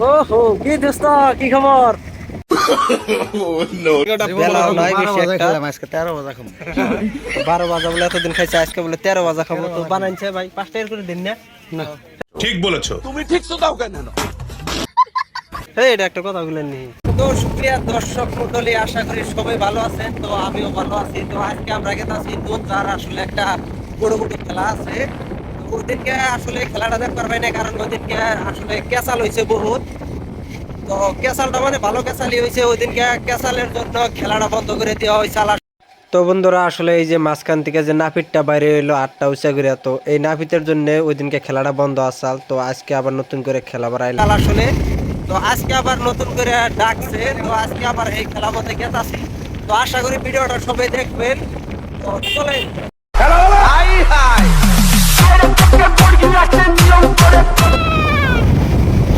ওহো কি দোস্ত কি খবর? বেলা নাই বেশি একটা 12 বাজা বলে এতদিন খাইছে, আজকে বলে 13 বাজা খাবো। তো বানাইছে ভাই 5 টাকার করে দিন না। ঠিক বলেছো। তুমি ঠিক দাও কেন? এটা একটা কথা বললেন নি। তো শুকরিয়া দর্শক মণ্ডলী, আশা করি সবাই ভালো আছেন। তো আমিও ভালো আছি। তো আজকে আমরা গেছি দুধদার আসলে একটা বড় বড় খেলা আছে। তো ওদিনকে আসলে খেলাটা দেখতে পারবে না, কারণ ওদিনকে আসলে ক্যাসাল হয়েছে বহুত। তো ক্যাসালটা মানে ভালো ক্যাসালই হয়েছে, ওইদিনকে ক্যাসালের জন্য খেলাটা বন্ধ করে দেওয়া হয়েছে। তো বন্ধুরা আসলে এই যে মাঝখান থেকে যে নাপিতটা বাইরে হইলো 8টা উঁচা করে, তো এই নাপিতের জন্য ওই দিনকে খেলাটা বন্ধ আসাল। তো আজকে আবার নতুন করে খেলা বাড়াইল আসলে। তো আজকে আবার নতুন করে ডাকছে, তো আজকে আবার এই খেলা মধ্যে গেতাছি। তো আশা করি ভিডিওটা সবাই দেখবেন। তো চলে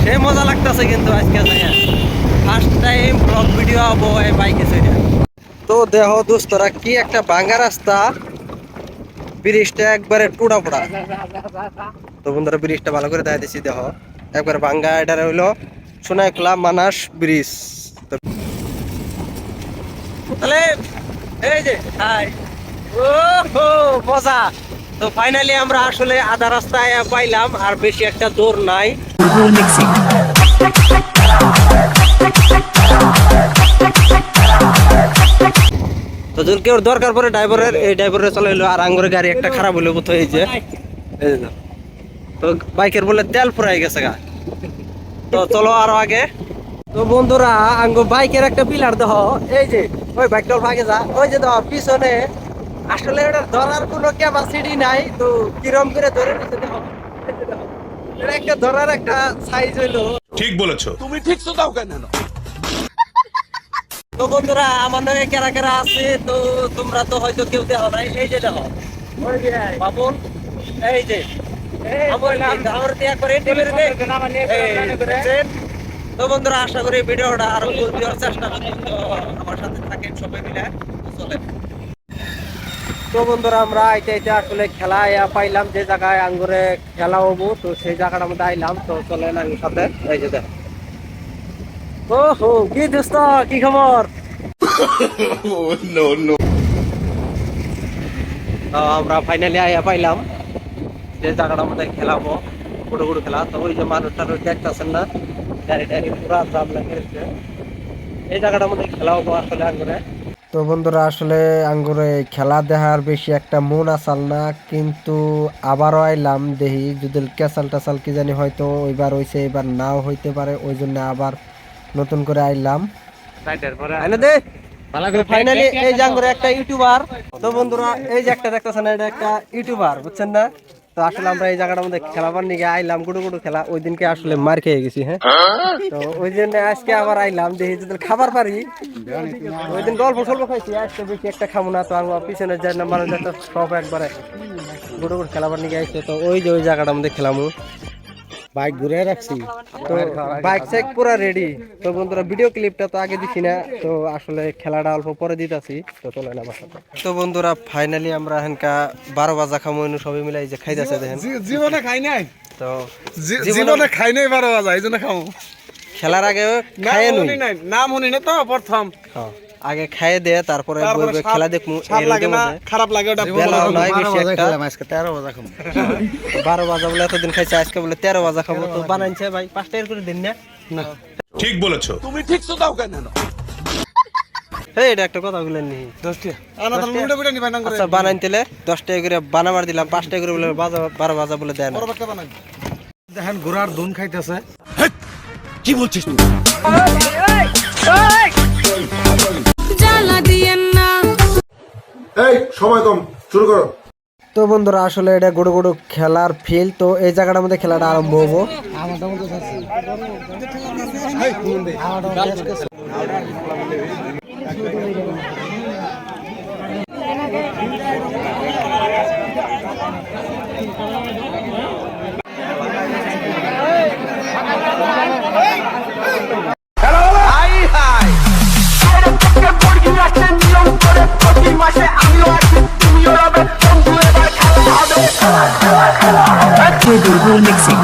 সে মজা লাগতেছে কিন্তু আজকে ফার্স্ট টাইম ব্লগ ভিডিও হবো এই বাইকে চড়ে। তো দেহ দোস্তরা কি একটা ভাঙ্গা রাস্তা, ব্রিজটা একবারে টুটা পোড়া। তো বন্ধুরা ব্রিজটা ভালো করে দেখা দিচ্ছি, দেহ একবারে ভাঙ্গা। এটা হইলো সোনাইখোলা মানাস ব্রিজ। তাহলে এই যে হাই ওহো মজা। তো ফাইনালি আমরা আসলে আধা রাস্তায় পাইলাম, আর বেশি একটা দূর নাই। তো যদি কেউ দরকার পড়ে ড্রাইভারের, এই ড্রাইভারের চলে এলো। আর আঙ্গুরের গাড়ি একটা খারাপ হইলো কোথাও, এই যে তো বাইকের বলে তেল ফুরাই গেছে গা। তো চলো আরো আগে। তো বন্ধুরা আঙ্গো বাইকের একটা পিলার দেহ, এই যে ওই বাইকটা ভাগে যা, ওই যে দেহ পিছনে আসলে এটা ধরার কোনো ক্যাপাসিটি নাই। তো কিরম করে ধরে নিতে দেহ, এটা একটা ধরার একটা সাইজ হইলো। ঠিক বলেছো। তুমি ঠিক দাও কেন? তো বন্ধুরা আমার নামে কেরা কেরা আছে, তো তোমরা তো হয়তো কেউ দেখো নাই। এই যে দেখো বাবুল, এই যে তো বন্ধুরা আশা করি ভিডিওটা আরো দেওয়ার চেষ্টা করি। আমার সাথে থাকেন সবাই মিলে, চলে। তো বন্ধুরা আমরা আইতে আসলে খেলা পাইলাম যে জায়গায় আঙ্গুরে খেলা হবো, তো সেই জায়গাটার মধ্যে আইলাম। তো চলেন আঙ্গুর সাথে। এই যে দেখ ওহো কি দোস্ত কি খবর? আমরা ফাইনালি আইয়া পাইলাম যে জায়গাটার মধ্যে খেলাবো বড় বড় খেলা। তো ওই যে মানুষটা দেখতেছেন না, গাড়ি টাড়ি পুরা জাম লাগিয়েছে। এই জায়গাটার মধ্যে খেলা হবো আসলে আঙ্গুরে। তো বন্ধুরা আসলে আঙ্গুরে খেলা দেখার বেশি একটা মন আসাল না, কিন্তু আবারও আইলাম দেখি যদি ক্যাসাল টাসাল কি জানি হয়তো ওইবার হইছে, এবার নাও হইতে পারে, ওই জন্য আবার নতুন করে আইলাম। ফাইনালি এই যে আঙ্গুরে একটা ইউটিউবার। তো বন্ধুরা এই যে একটা দেখতেছেন, এটা একটা ইউটিউবার, বুঝছেন না? তো আসলে আমরা এই জায়গাটার মধ্যে খেলাবার নিয়ে আইলাম, গুডু গুডু খেলা। ওই দিনকে আসলে মার খেয়ে গেছি, হ্যাঁ। তো ওই জন্য আজকে আবার আইলাম দেখি যদি খাবার পারি। ওই দিন গল্প সল্প খাইছি, আজকে বেশি একটা খাবো না। তো আমার পিছনে যে মানুষ সব একবারে গুডু গুডু খেলাবার নিয়ে আসছে। তো ওই যে ওই জায়গাটার মধ্যে খেলামু, বাইক ঘুরে রাখছি। তো বাইক চেক পুরা রেডি। তো বন্ধুরা ভিডিও ক্লিপটা তো আগে দিছি না, তো আসলে খেলাটা অল্প পরে দিতেছি। তো চলেন আমার সাথে। তো বন্ধুরা ফাইনালি আমরা এখানকা 12 বাজা খামো সবাই মিলে, এই যে খাইতেছে দেখেন। জীবনে খাই নাই, তো জীবনে খাই নাই 12 বাজা, এই জন্য খাবো। খেলার আগে খাইয়ে নুই নাম শুনি না তো প্রথম, আগে খাইয়ে দে তারপরে খেলা দেখমু। খারাপ লাগে ওটা। বেলা নাই বেশি একটা 13 বাজা খাবো। 12 বাজা বলে এতদিন খাইছে, আজকে বলে 13 বাজা খাবো। তো বানাইছে ভাই 5 টাকার করে দিন না। ঠিক বলেছো। তুমি ঠিক দাও কেন? এটা একটা কথা বললেন নি। 10 টাকা আচ্ছা বানাইতেলে 10 টাকা করে বানাবার দিলাম, 5 টাকা করে বলে 12 বাজা বলে দেন। দেখেন ঘোড়ার ধুন খাইতেছে। কি বলছিস তুই? এই সময় কম, শুরু করো। তো বন্ধুরা আসলে এটা গুড়ো গুড়ো খেলার ফিল। তো এই জায়গাটার মধ্যে খেলাটা আরম্ভ হবো। Mixing.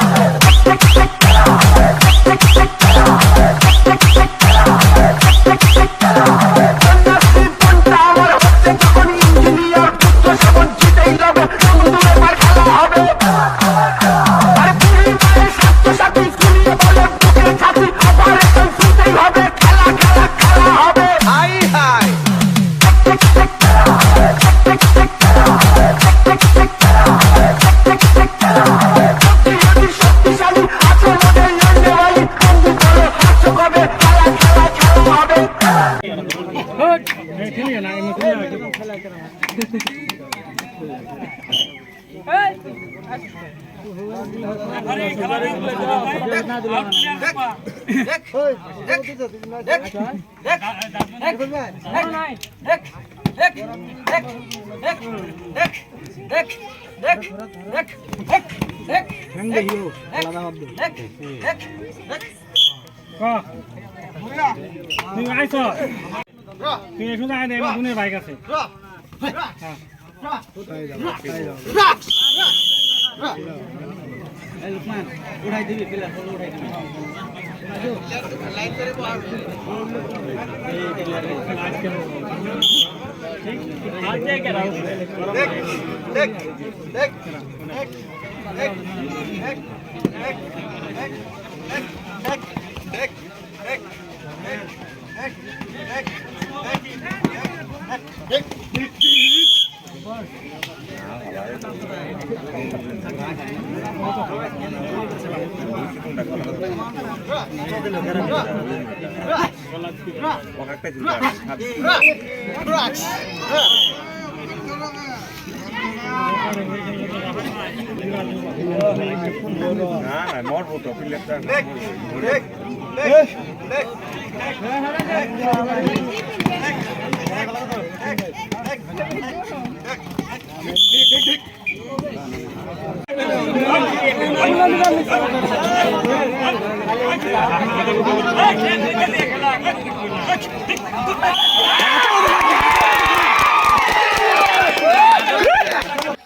তুই আইছ তুই শুধু আয় দেখ গুণের বাইক আছে উঠাই দিবি প্লেয়ার উঠাই দিবি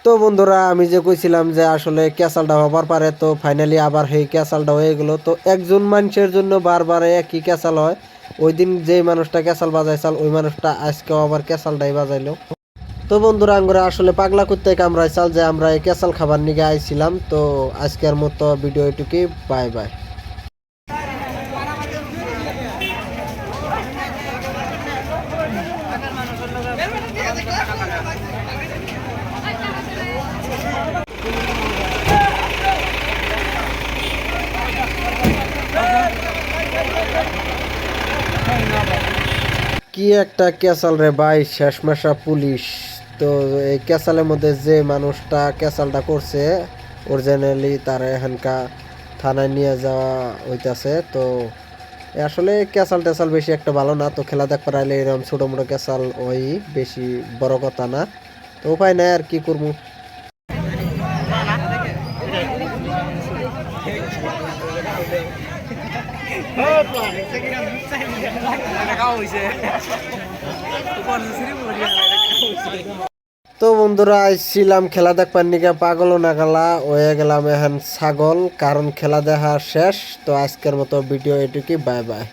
তো বন্ধুরা আমি যে কইছিলাম যে আসলে ক্যাসালটা হবার পারে তো ফাইনালি আবার সেই ক্যাসালটা হয়ে গেল তো একজন মানুষের জন্য বারবার একই ক্যাসাল হয় ওই দিন যে মানুষটা ক্যাসাল বাজাইছাল ওই মানুষটা আজকেও আবার ক্যাসালটাই বাজাইলো তো বন্ধুরা আমরা আসলে পাগলা করতে কামড়াইছাল যে আমরা এই ক্যাসাল খাবার নিয়ে আইছিলাম তো আজকের মতো ভিডিও এটুকুই বাই বাই কি একটা ক্যাসাল রে ভাই শেষমেশা পুলিশ তো এই ক্যাসালের মধ্যে যে মানুষটা ক্যাসালটা করছে অরিজিনালি তার এখানকার থানায় নিয়ে যাওয়া হইতাছে তো আসলে ক্যাসাল ট্যাসাল বেশি একটা ভালো না তো খেলা দেখ পারাইলে এরকম ছোটো মোটো ক্যাসাল ওই বেশি বড় কথা না তো উপায় নাই আর কি করবো তো বন্ধুরা আইছিলাম খেলা দেখবার নিকে পাগল না গেলা হয়ে গেলাম এখন ছাগল কারণ খেলা দেখা শেষ তো আজকের মতো ভিডিও এটুকুই বাই বাই।